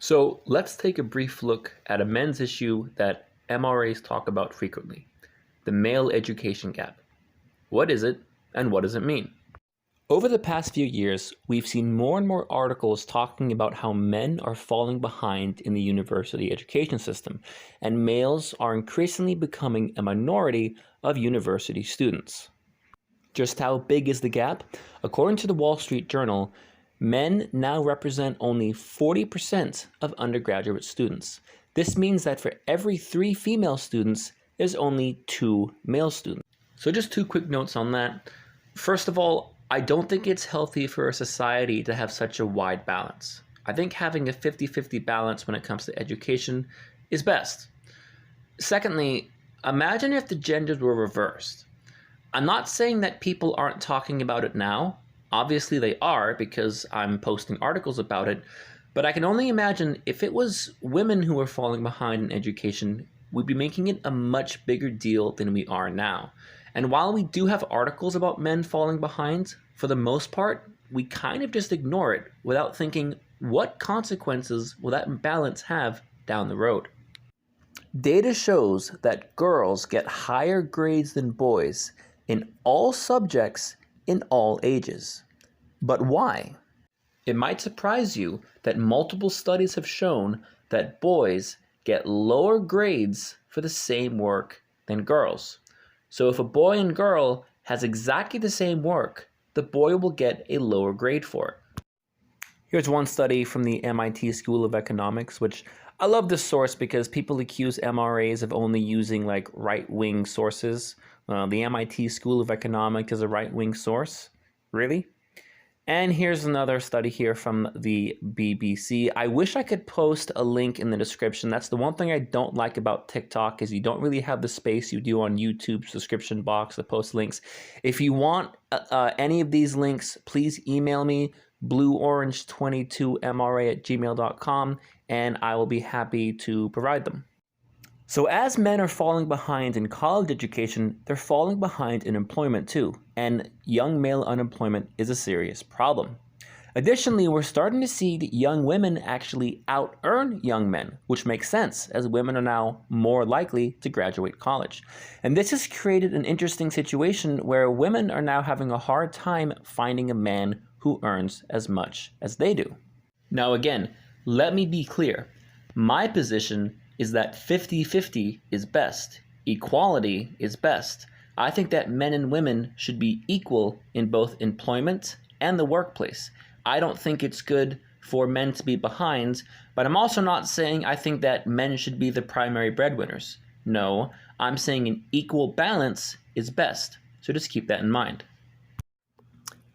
So let's take a brief look at a men's issue that MRAs talk about frequently, the male education gap. What is it and what does it mean? Over the past few years, we've seen more and more articles talking about how men are falling behind in the university education system, and males are increasingly becoming a minority of university students. Just how big is the gap? According to the Wall Street Journal, men now represent only 40% of undergraduate students. This means that for every 3 female students, there's only 2 male students. So just 2 quick notes on that. First of all, I don't think it's healthy for a society to have such a wide balance. I think having a 50-50 balance when it comes to education is best. Secondly, imagine if the genders were reversed. I'm not saying that people aren't talking about it now. Obviously they are, because I'm posting articles about it, but I can only imagine if it was women who were falling behind in education, we'd be making it a much bigger deal than we are now. And while we do have articles about men falling behind, for the most part, we kind of just ignore it without thinking, what consequences will that imbalance have down the road? Data shows that girls get higher grades than boys in all subjects in all ages. But why? It might surprise you that multiple studies have shown that boys get lower grades for the same work than girls. So if a boy and girl has exactly the same work, the boy will get a lower grade for it. Here's one study from the MIT School of Economics, which I love this source because people accuse MRAs of only using like right-wing sources. The MIT School of Economics is a right-wing source. Really? And here's another study here from the BBC. I wish I could post a link in the description. That's the one thing I don't like about TikTok, is you don't really have the space you do on YouTube's description box to post links. If you want any of these links, please email me, blueorange22mra@gmail.com, and I will be happy to provide them. So as men are falling behind in college education, they're falling behind in employment too, and young male unemployment is a serious problem. Additionally, we're starting to see that young women actually out-earn young men, which makes sense as women are now more likely to graduate college. And this has created an interesting situation where women are now having a hard time finding a man who earns as much as they do. Now again, let me be clear. My position is that 50-50 is best. Equality is best. I think that men and women should be equal in both employment and the workplace. I don't think it's good for men to be behind, but I'm also not saying I think that men should be the primary breadwinners. No, I'm saying an equal balance is best. So just keep that in mind.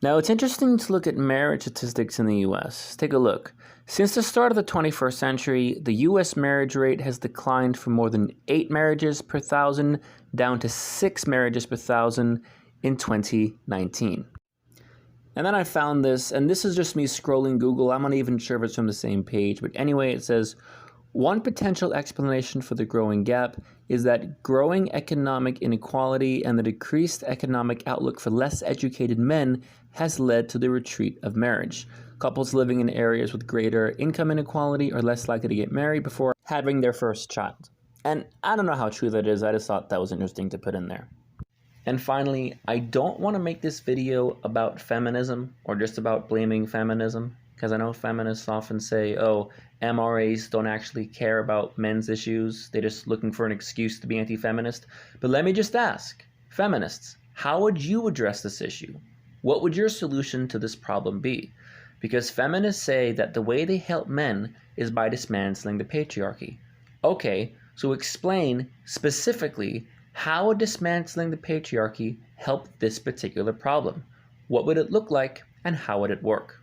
Now, it's interesting to look at marriage statistics in the US. Take a look. Since the start of the 21st century, the US marriage rate has declined from more than 8 marriages per thousand down to 6 marriages per thousand in 2019. And then I found this, and this is just me scrolling Google. I'm not even sure if it's from the same page, but anyway, it says, one potential explanation for the growing gap is that growing economic inequality and the decreased economic outlook for less educated men has led to the retreat of marriage. Couples living in areas with greater income inequality are less likely to get married before having their first child. And I don't know how true that is, I just thought that was interesting to put in there. And finally, I don't want to make this video about feminism or just about blaming feminism, because I know feminists often say, oh, MRAs don't actually care about men's issues, they're just looking for an excuse to be anti-feminist. But let me just ask, feminists, how would you address this issue? What would your solution to this problem be? Because feminists say that the way they help men is by dismantling the patriarchy. Okay, so explain specifically how would dismantling the patriarchy help this particular problem? What would it look like and how would it work?